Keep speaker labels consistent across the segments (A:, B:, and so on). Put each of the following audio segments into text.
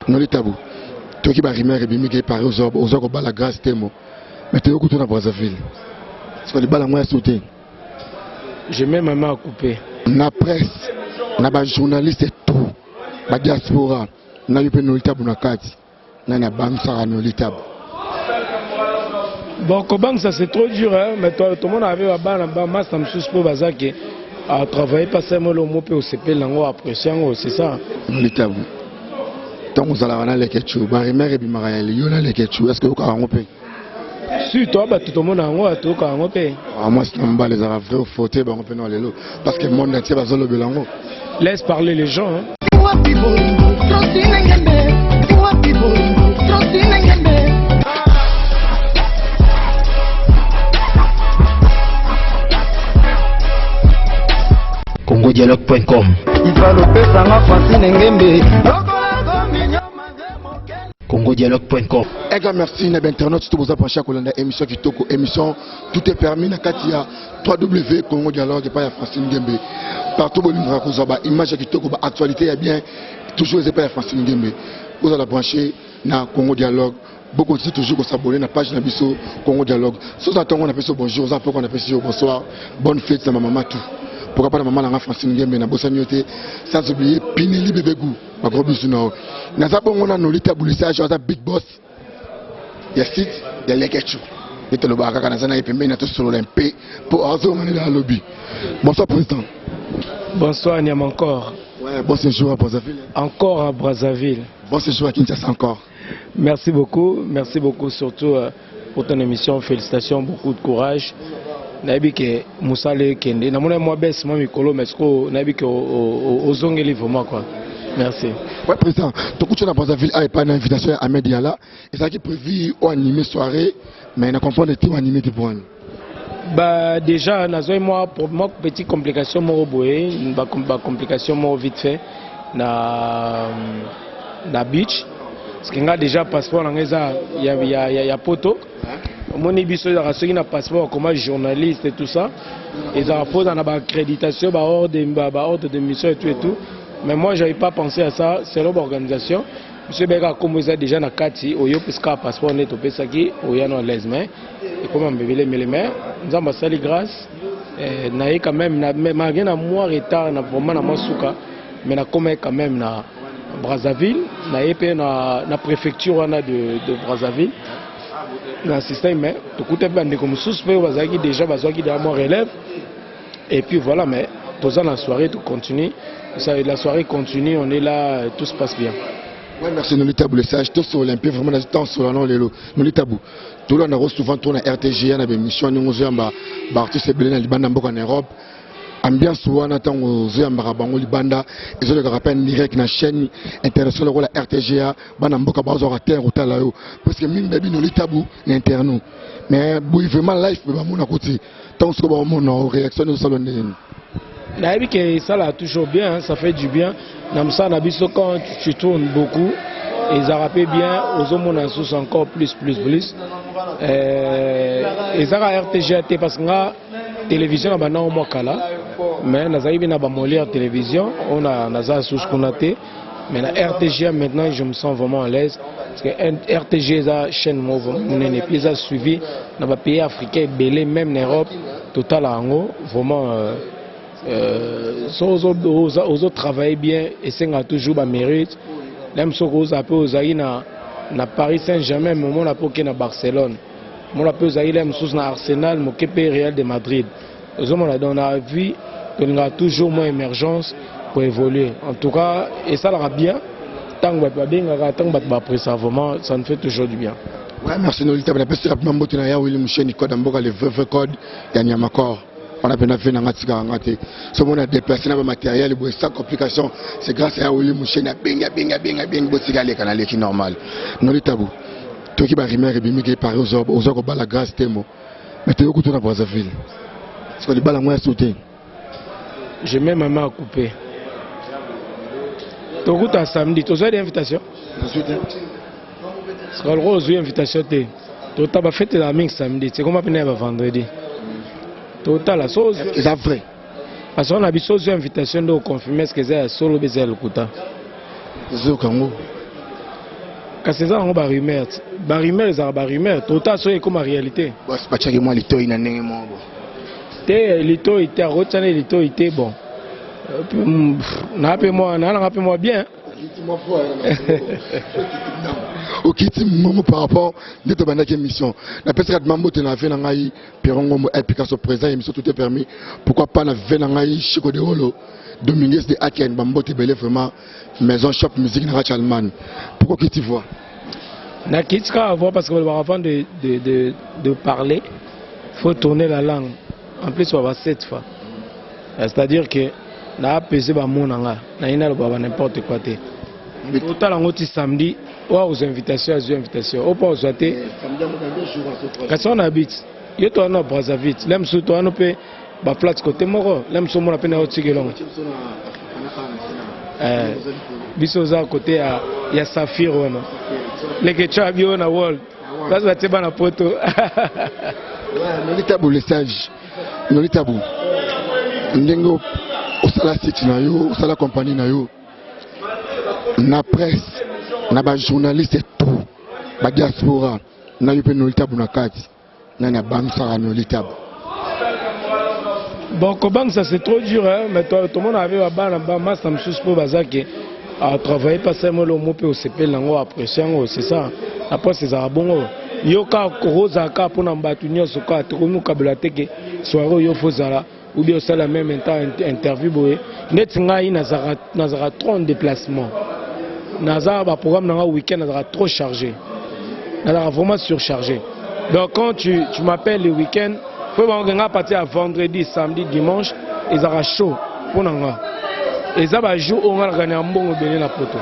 A: Non les tabous. Toi qui vas rimer et bimi qui parle aux autres la grâce témo. Mais tu es au couteau dans Brazzaville. Parce que les balles à moi sauté.
B: Je mets ma main à couper.
A: La presse, les journalistes et tout. La diaspora, na eu non les tabous na kati. Na na bam ça non les tabous.
B: Bon, comment ça c'est trop dur, hein? Mais toi, tout le monde avait un masse dans le pour Bazaki à travailler, passer moi le mot au CP, l'ango apprécié, c'est ça.
A: Les tabous. Tant que vous allez avoir les ketchou, Barimère et Bimaraël, il y a les ketchou, est-ce que vous avez un peu?
B: Si toi, tout le monde a un peu, tu as un peu.
A: Moi, c'est un bal, les arabes, il faut te faire un peu dans les lots. Parce que le monde entier va se lever l'ango.
B: Laisse parler les gens, hein.
C: CongoDialogue.com. CongoDialogue.com.
A: Merci à l'internaute, tout vous approchez à la émission qui toko émission tout est permis na katia 3W Congo Dialogue et pas ya Francine Ngembe. Partout où nous raconte ba image qui toko ba actualité est bien toujours c'est pas ya Francine Ngembe. Vous allez brancher na Congo Dialogue. Beaucoup de toujours qu'on s'abonne à la page de Bisso Congo Dialogue. Si vous attendez on appelle ça bonjour, ça peut qu'on appelle ça bonsoir, bonne fête à ma maman tout. Pourquoi pas la maman la Francine Ngembe na bosanyoté sans oublier Pineli bébé goût. Ma gros bisou na. Na ça bon on a nos lita boulissage à big boss. Il y a site, il y a les ketchou. Il y a le baraka quand on a épimé na tout sur l'MP pour azo on est dans le lobby. Bonsoir président.
B: Bonsoir Niam encore.
A: Ouais, bon séjour à Brazzaville.
B: Encore à Brazzaville.
A: Bon séjour à Kinshasa encore.
B: Merci beaucoup surtout pour ton émission. Félicitations, beaucoup de courage. Nabi que Moussa le Kende. Na moi baisse moi mikolo mais ko nabi que ozongeli vraiment quoi. Merci.
A: Ouais président, tu écoutes à Brazzaville a pas une invitation à Mediala et ça qui prévu au animer soirée mais na comprendre tout animé de point.
B: Bah déjà nazo moi pour moi petite complication mo boé, ba complication mo vite fait na beach. Parce qu'il y a déjà passeport il y a poto. Mon émission de la passeport comme journaliste et tout ça. Ils ont posé une accréditation, ordre de mission et tout. Mais moi, je n'avais pas pensé à ça. C'est l'organisation. Monsieur Bega, comme vous êtes déjà dans Kati, puisque le passeport n'est pas ça qui, il y a un lesmain. Et comme on bébé les mains, nous avons sali grâce. Naïe quand même, malgré un mois retard, vraiment na Masuka, mais na comme quand même na Brazzaville, na préfecture de Brazzaville. Dans le système, mais tout le monde est comme suspect, déjà mon relève. Et puis voilà, mais tout ça, la soirée, tout continue. La soirée continue, on est là, tout se passe bien.
A: Oui, merci, nous les tabous, les sages, tous sur l'Olympique, vraiment, dans le temps, sur l'an, nous les tabous. Tout le monde a souvent tourné à RTG, on a des missions, nous avons artistes belés dans en Europe. Ambiance souvent attend aux Zéambarabango Libanda et je le rappelle direct na chaîne internationale la RTGA banamboka bazora terre ou talayo parce que mine baby no tabou interno mais boui vraiment live ba mon côté tant ce que mon réaction au salon
B: na que ça là toujours bien ça fait du bien nam ça na biso quand tu tournes beaucoup et ça rappelle bien aux hommes on sous encore plus et ça RTGA parce que la télévision na au mokala mais nous avons une télévision, on a sous Konaté, mais la RTG maintenant je me sens vraiment à l'aise parce que RTG est une chaîne et puis ça suivi dans les pays africains, belé même en Europe, total en vraiment aux autres travaillent bien et c'est toujours un mérite. Même si vous avez na Paris Saint-Germain, mais on a pas na Barcelone, on a pas même sous na Arsenal, mon Real de Madrid. On a vu qu'il y a toujours moins d'émergence pour évoluer. En tout cas, et ça ira bien. Tant que vous avez ça nous fait toujours du bien.
A: Oui, merci. Nous avons fait rapidement le code on a bien fait dans ce qu'on a déplacé dans le matériel sans complication. C'est grâce à Willy Mouchen à canal qui normal. Nous les tabous. Toi qui vas rimer et bimi qui parle aux autres la grâce témo. Mais tu es au couteau dans Brazzaville. Parce que les balles à moi sauté.
B: Je mets ma main à couper. Tu as samedi, tu as des invitations? Tu as des invitations. Tu as fait la même samedi. C'est comme on vendredi. Tu as la chose.
A: C'est vrai.
B: Parce qu'on a vu des invitations de confirmer ce que c'est solo baiser le Kouta.
A: C'est au Congo.
B: kasi eza nango barumeur ezala barumeur tota so ekoma réalité
A: batiaki mwa litoi na ndenge moko
B: te litoi te akotiana litoi te bon nanga mpe mwa bien
A: okiti momo par rapport nde tobandaki émission napesaka mambo te na ve na ngai Pierre-Ngombo Picasso présent émission tout est permis pourquoi pas na ve na ngai Chico de Olo Dominguez de Aken bambote belé vraiment maison shop musique na Rachalman pourquoi okiti voix
B: na kiti kaka voix parce que avant de parler faut tourner la langue en plus on va 7 fois c'est-à-dire que na apaiser bamona nga na ina loba n'importe quoi te otala ngo ti samedi wa aux invitations au pas aux te kasi on habite yo to na Brazzaville lem so to no pe ba place côté moko lem so mona pe na otigelongo biso za côté ya Safir wana leke chabio na world parce que teba na poto
A: nolitabu le sage nolitabu ndengo osala site na yo osala compagnie na yo na presse na ba journaliste tout ba diaspora na yo pe nolitabu na kati na na bangsa nolitabu
B: bon comment ça c'est trop dur hein mais tout le monde avait ba master msus pour bazaki à travailler pas seulement le mot pe au CP lango apprécier c'est ça après c'est arabongo yo ka roza ka pona mbatu nyoso ka to mu kabla teke soirée yo fozala ou bien ça la même interview boye net ngai nazara trop en déplacement nazara ba programme na week-end nazara trop chargé nazara vraiment surchargé donc quand tu m'appelles le week-end faut nga partir à vendredi samedi dimanche ils aura chaud pour nga et ça ba jour on va gagner mbongo belé na poto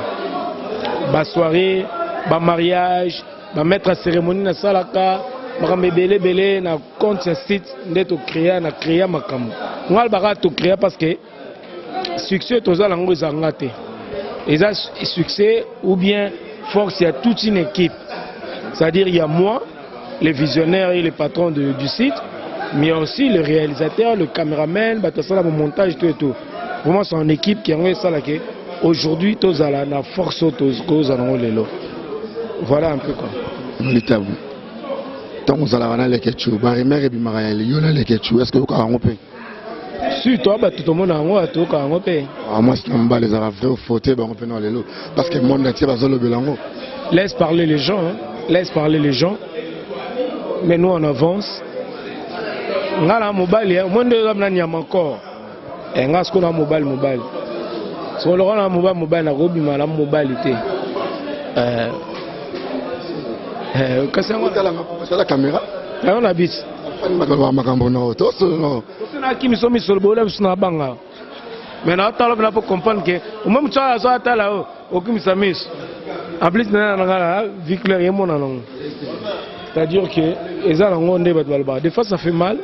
B: ba soirée ba mariage ba mettre cérémonie na salaka makambe belé na compte site ndeto créer na créer makambo ngal baka to créer parce que succès tozala ngo ezanga te eza succès ou bien force il y a toute une équipe c'est-à-dire il y a moi les visionnaires et les patrons du site mais aussi le réalisateur le caméraman ba ça le montage tout vraiment c'est une équipe qui a ça là que aujourd'hui tozala na force tozala ngo lelo voilà un peu quoi
A: nolitabu tant vous allez les ketchup ba remer et bimara yo na les ketchup est-ce que vous ka ngopé
B: si toi ba tout le monde ngo to ka ngopé
A: moi c'est namba les ara vrai faute ba ngopé na lelo parce que monde entier bazolo belango
B: laisse parler les gens hein. Laisse parler les gens mais nous on avance ngala mobile moi ndio na nyama encore et ngas ko na mobile so le rona mobile na robi mala mobile té kasi on
A: a la caméra
B: on habite
A: makambo na auto no
B: na kimi so mi solbo la suna banga mais na tala na pour comprendre que au même ça ça tala o kimi samis en plus na ngala viculaire yemo na non c'est-à-dire que eza ngo nde batbalba des fois ça fait mal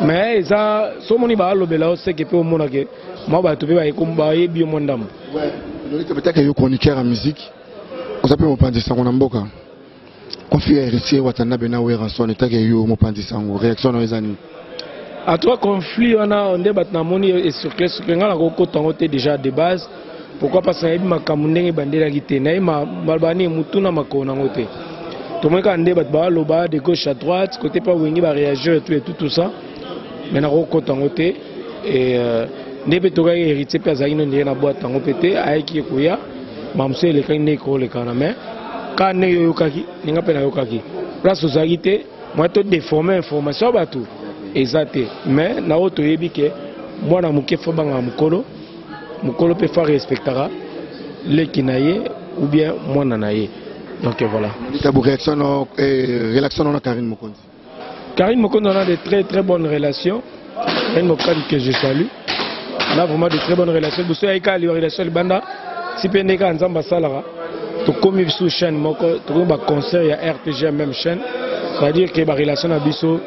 B: mais ça so moni ba lobela o seke pe o mona ke ma ba to pe ba ikumba yebi mo ndam
A: ouais peut-être que yo chroniqueur en musique on s'appelle mon pandisa on mboka confie héritier watana bena wera son état que yo mon pandisa en réaction na ezani
B: à trois conflits on nde batna moni et sur que ngala ko ko tango te déjà de base pourquoi parce que yebi makamundenge bandela kité na ma balbani mutuna makona ngote tout le monde a des bas de gauche à droite côté pas où il va réagir et tout ça mais na ko tangote et nebe to ga héritier pe azaki no na boîte tango pété aiki koya mamse le kan ne ko le kana mais quand ne yokaki ninga pe na yokaki place ozaki te moi to déformer information bato exacté mais na auto yebi ke mwana muke fo banga mukolo pe fa respectera le kinaye ou bien mwana naye. Donc voilà.
A: Réaction à Karine Mokondi.
B: Karine Mokondi, on a de très très bonnes relations. Karine Mokondi que je salue. On a vraiment de très bonnes relations. Vous savez qu'il y a une relation avec Banda. Si vous avez un ambassadeur, tu commis sous chaîne, tu as un concert, il y a RPG même chaîne. C'est-à-dire que la relation avec Bisso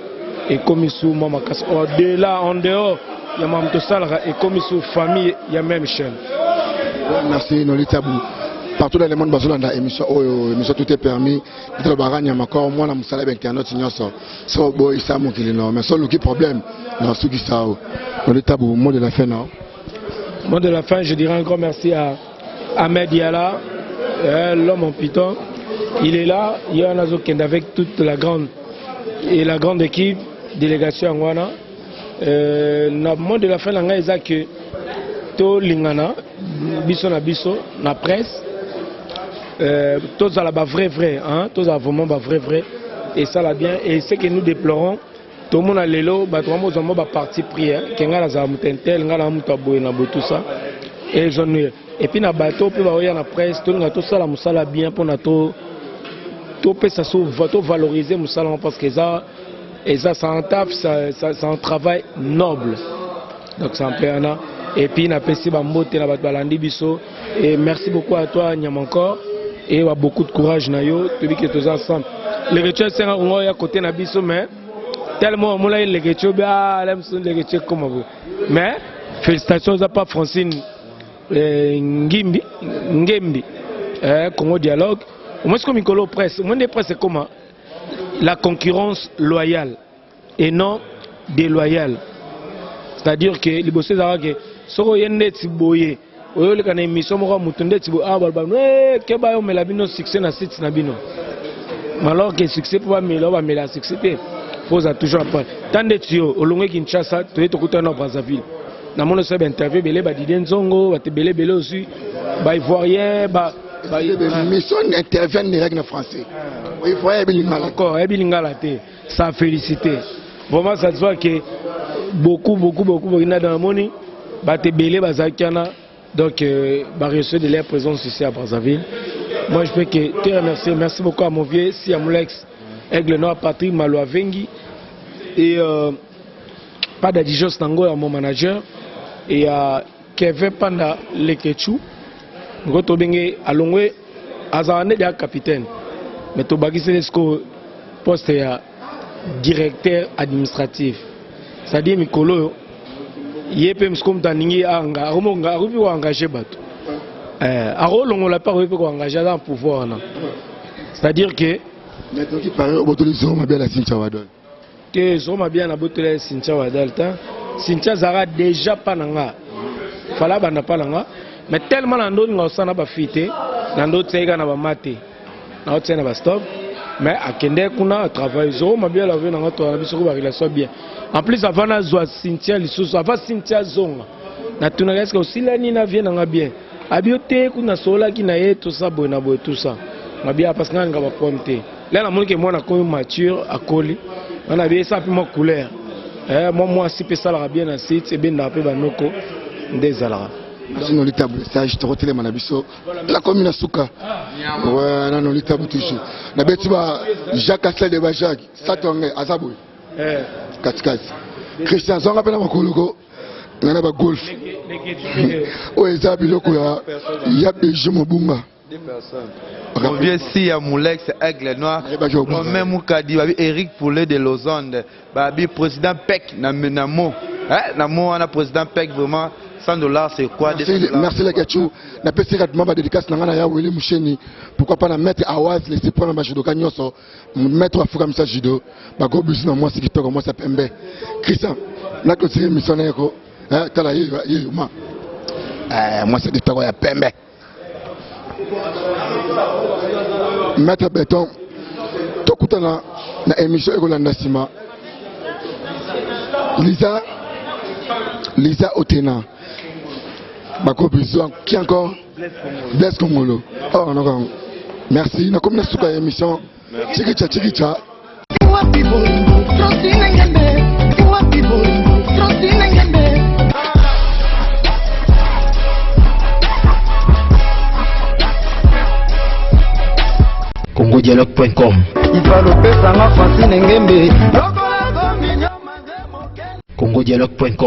B: est commis sous Mamakas. Au-delà, en dehors, il y a Mamto Salara et commis sous famille, il y a même chaîne.
A: Merci, Nolitabou. Partout dans le monde, dans l'émission tout est permis. Dans le barrage, il y a encore moins de salaire internet. C'est un bon isam qui est là. Mais c'est le problème. Dans ce qui ça, dans le tabou, mot de la fin, non.
B: Mot de la fin, je dirais encore merci à Ahmed Yala, l'homme en python, il est là. Il y a un Azokend avec toute la grande équipe, délégation Angwana. Na mot de la fin, l'anga est que to lingana, biso na biso, na presse, tous à la vrai, hein, tous à vraiment vrai, et ça l'a bien. Et ce que nous déplorons, tout le monde a l'élo, tout le monde a parti prière, qu'il y a la mutentel, il y a la mutaboue, tout ça. Et puis na bateau, puis il y a la presse, tout le monde a tout ça, la moussala bien pour na tout peut ça valoriser moussala parce que ça. Et ça, c'est un taf, c'est un travail noble. Donc, c'est un peu un an. Et puis, on a passé Balandi Bisso. Et merci beaucoup à toi, Nyam encore. Et on a beaucoup de courage, Nayo. Tu dis que tous ensemble. Les rituels, c'est un côté de Bisso, mais tellement, on a les rituels, les rituels comme vous. Mais, félicitations à pas Francine Ngimbi, Congo Dialogue. Moi, c'est comme Nicolo Presse. Moi, les presse, c'est comment? La concurrence loyale et non déloyale. C'est-à-dire que les bossés d'Ara que soro yende tiboye oyo le kana émission mo mutunde tibo balba ke ba yo mela bino succès na site na bino. Alors que succès pour ba mela succès faut ça toujours après. Tande tio olongwe Kinshasa to eto kutana na Brazzaville. Na mono se interview belé ba Didenzongo ba te belé aussi ba ivoirien ba
A: mission intervient les règles français. Il faut
B: encore ça félicité. Vraiment ça se voit que beaucoup dans le monde bah te belé bazakana donc bah reçu de leur présence ici à Brazzaville. Moi je peux que te remercier, merci beaucoup à mon vieux si à Molex Aigle Noir Patrick Maloa Vengi et pas d'Adijos Nango à mon manager et à Kevin Panda Lekechu ngoto benge alongwe azane dia capitaine mais to bagise ce poste ya directeur administratif c'est-à-dire mikolo yepe mskom taningi anga romonga rubi wa engager bato arolongo la pas rubi ko engager dans pouvoir na c'est-à-dire que
A: maintenant qui parle botolizo mabia la Cynthia Wadol
B: que zo mabia na botolizo Cynthia Wadol ta Cynthia zara déjà pananga fala bana pananga mais tellement dans nous on a pas fité dans d'autres c'est na ba maté na autre na ba stop mais à kende kuna travail zo mabia la vie na to na biso ko ba relation bien en plus avant na zo Cynthia lisusu avant Cynthia zonga na tuna est-ce que aussi la ni na vie na bien abiote kuna sola ki na ye tout ça bona boy tout ça mabia parce que nga ba pomte là na moni que moi na comme mature akoli on a bien ça puis mon couleur moi si pe ça la bien na site et bien na pe banoko ndezala.
A: Sinon l'état ça je te retélé manabiso la commune Souka ouais non l'état toujours na betiba Jacques Assel de Bajak Satonge Azabou Katkaz Christian Zonga pena makologo ngana ba golf o ezabiloko ya beje mobumba
D: 2 personnes. On vient ici à Moulex, Aigle Noir. Moi-même, Moukadi, Eric Poulet de Lausanne, président PEC, Namo. Namo, on a président PEC vraiment. $100 c'est quoi?
A: Merci les gars. Na PC rapidement dédicace na ya Willy Moucheni. Pourquoi pas na mettre Awaz laisser prendre ma judo kanyoso mettre à fuka message judo. Ba go business moi c'est qui toi moi ça pembe. Christian, na ko tirer missionnaire ko. Tala yi ma. Moi c'est qui toi ya pembe. Maître Béton tokutana na émission Ekolanda Sima. Lisa Otena. Bako besoin qui encore Blaise Congolo. Oh non. Merci. Na comme na suka émission. Chikicha.
C: CongoDialogue.com CongoDialogue.com